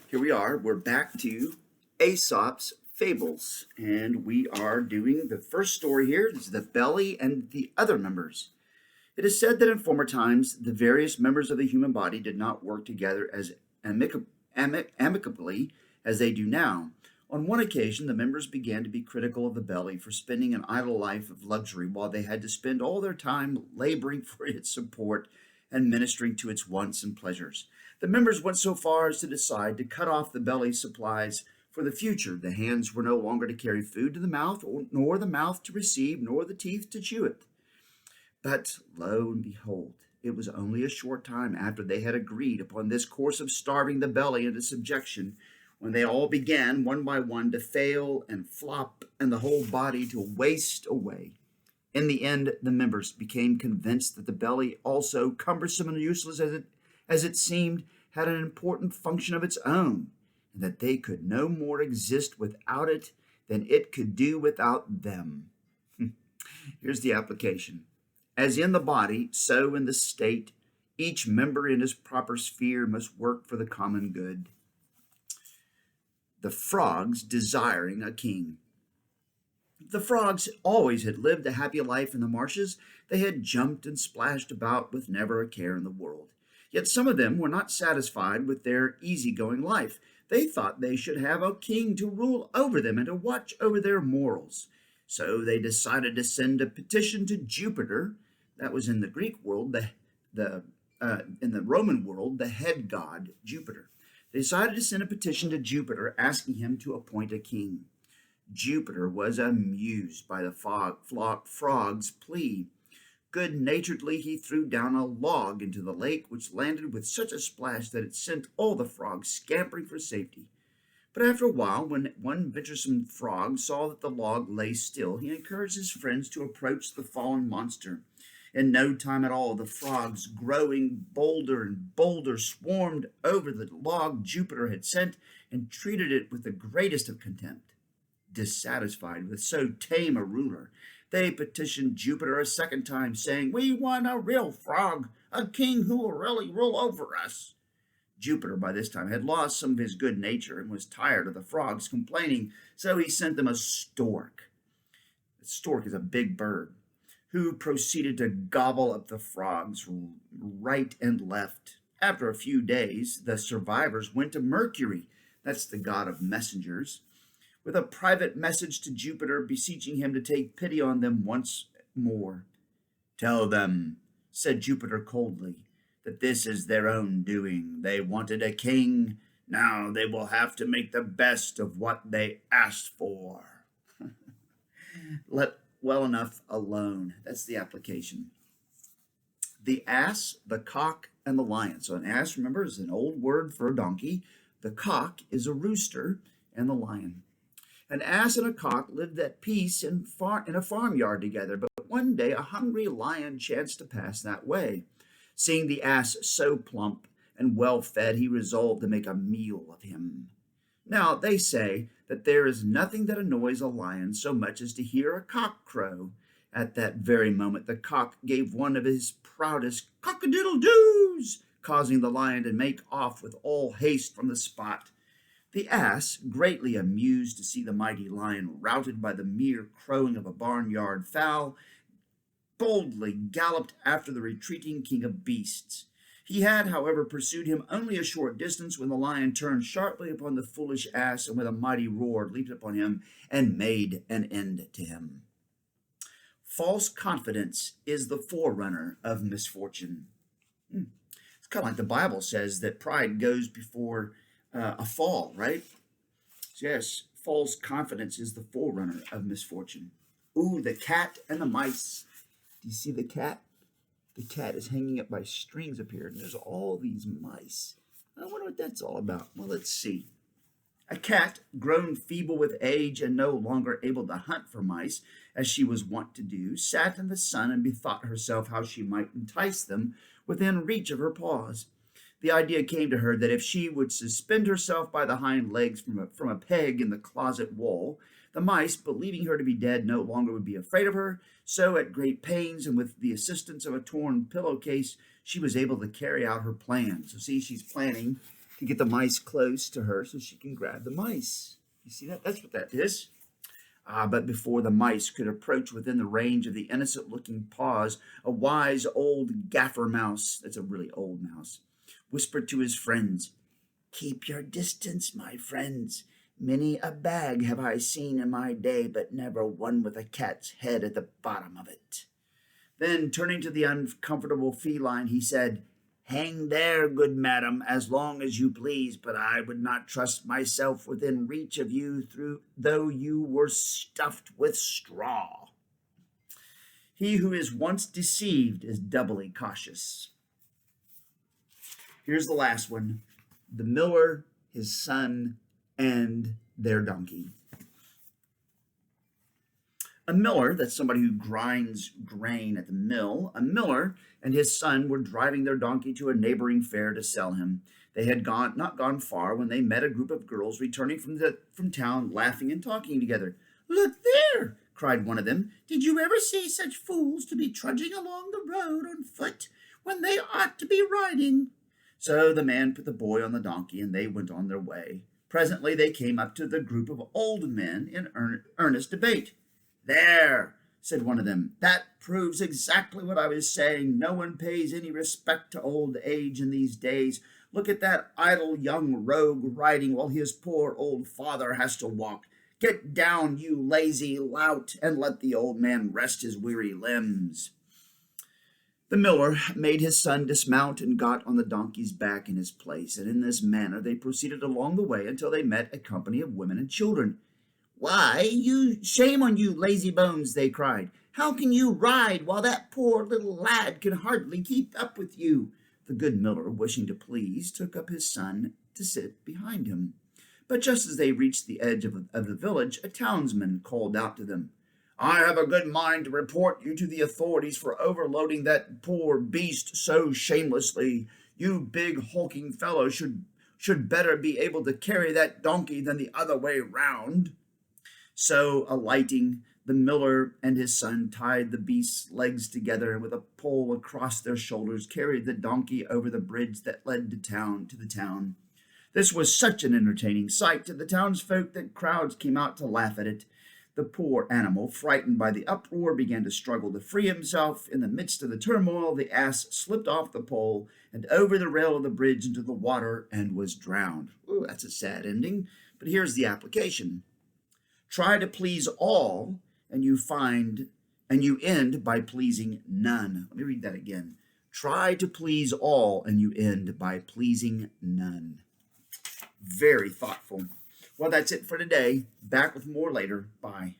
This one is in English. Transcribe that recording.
Here we are. We're back to Aesop's Fables, and we are doing the first story here. This is the belly and the other members. It is said that in former times, the various members of the human body did not work together as amicably as they do now. On one occasion, the members began to be critical of the belly for spending an idle life of luxury while they had to spend all their time laboring for its support and ministering to its wants and pleasures. The members went so far as to decide to cut off the belly's supplies for the future. The hands were no longer to carry food to the mouth, nor the mouth to receive, nor the teeth to chew it. But lo and behold, it was only a short time after they had agreed upon this course of starving the belly into subjection when they all began, one by one, to fail and flop, and the whole body to waste away. In the end, the members became convinced that the belly, also cumbersome and useless as it seemed, had an important function of its own, and that they could no more exist without it than it could do without them. Here's the application. As in the body, so in the state, each member in his proper sphere must work for the common good. The frogs desiring a king. The frogs always had lived a happy life in the marshes. They had jumped and splashed about with never a care in the world. Yet some of them were not satisfied with their easygoing life. They thought they should have a king to rule over them and to watch over their morals. So they decided to send a petition to Jupiter. That was in the Greek world, in the Roman world, the head god, Jupiter. They decided to send a petition to Jupiter asking him to appoint a king. Jupiter was amused by the frog's plea. Good-naturedly, he threw down a log into the lake, which landed with such a splash that it sent all the frogs scampering for safety. But after a while, when one venturesome frog saw that the log lay still, he encouraged his friends to approach the fallen monster. In no time at all, the frogs, growing bolder and bolder, swarmed over the log Jupiter had sent and treated it with the greatest of contempt. Dissatisfied with so tame a ruler, they petitioned Jupiter a second time, saying, "We want a real frog, a king who will really rule over us." Jupiter by this time had lost some of his good nature and was tired of the frogs complaining, so he sent them a stork. A stork is a big bird, who proceeded to gobble up the frogs right and left. After a few days, the survivors went to Mercury, that's the god of messengers, with a private message to Jupiter beseeching him to take pity on them once more. "Tell them," said Jupiter coldly, "that this is their own doing. They wanted a king. Now they will have to make the best of what they asked for." Let well enough alone. That's the application. The ass, the cock, and the lion. So an ass, remember, is an old word for a donkey. The cock is a rooster, and the lion. An ass and a cock lived at peace in a farmyard together, but one day a hungry lion chanced to pass that way. Seeing the ass so plump and well fed, he resolved to make a meal of him. Now, they say that there is nothing that annoys a lion so much as to hear a cock crow. At that very moment, the cock gave one of his proudest cock-a-doodle-doos, causing the lion to make off with all haste from the spot. The ass, greatly amused to see the mighty lion routed by the mere crowing of a barnyard fowl, boldly galloped after the retreating king of beasts. He had, however, pursued him only a short distance when the lion turned sharply upon the foolish ass and with a mighty roar leaped upon him and made an end to him. False confidence is the forerunner of misfortune. It's kind of like the Bible says that pride goes before a fall, right? So yes, false confidence is the forerunner of misfortune. Ooh, the cat and the mice. Do you see the cat? The cat is hanging up by strings up here, and there's all these mice. I wonder what that's all about. Well, let's see. A cat, grown feeble with age and no longer able to hunt for mice, as she was wont to do, sat in the sun and bethought herself how she might entice them within reach of her paws. The idea came to her that if she would suspend herself by the hind legs from a peg in the closet wall, the mice, believing her to be dead, no longer would be afraid of her. So, at great pains and with the assistance of a torn pillowcase, she was able to carry out her plan. So, see, she's planning to get the mice close to her so she can grab the mice. You see that? That's what that is. But before the mice could approach within the range of the innocent-looking paws, a wise old gaffer mouse, that's a really old mouse, whispered to his friends, "Keep your distance, my friends. Many a bag have I seen in my day, but never one with a cat's head at the bottom of it." Then, turning to the uncomfortable feline, he said, "Hang there, good madam, as long as you please, but I would not trust myself within reach of you, though you were stuffed with straw." He who is once deceived is doubly cautious. Here's the last one: the miller, his son, and their donkey. A miller, that's somebody who grinds grain at the mill, a miller and his son were driving their donkey to a neighboring fair to sell him. They had not gone far when they met a group of girls returning from town, laughing and talking together. "Look there!" cried one of them. "Did you ever see such fools to be trudging along the road on foot when they ought to be riding?" So the man put the boy on the donkey, and they went on their way. Presently they came up to the group of old men in earnest debate. "There," said one of them, "that proves exactly what I was saying. No one pays any respect to old age in these days. Look at that idle young rogue riding while his poor old father has to walk. Get down, you lazy lout, and let the old man rest his weary limbs." The miller made his son dismount and got on the donkey's back in his place, and in this manner they proceeded along the way until they met a company of women and children. Shame on you, lazy bones," they cried. "How can you ride while that poor little lad can hardly keep up with you?" The good miller, wishing to please, took up his son to sit behind him. But just as they reached the edge of the village, a townsman called out to them, "I have a good mind to report you to the authorities for overloading that poor beast so shamelessly. You big hulking fellow should better be able to carry that donkey than the other way round." So, alighting, the miller and his son tied the beast's legs together and with a pole across their shoulders carried the donkey over the bridge that led to the town. This was such an entertaining sight to the townsfolk that crowds came out to laugh at it. The poor animal, frightened by the uproar, began to struggle to free himself. In the midst of the turmoil, the ass slipped off the pole and over the rail of the bridge into the water and was drowned. Ooh, that's a sad ending, but here's the application. Try to please all, and you end by pleasing none. Let me read that again. Try to please all, and you end by pleasing none. Very thoughtful. Well, that's it for today. Back with more later. Bye.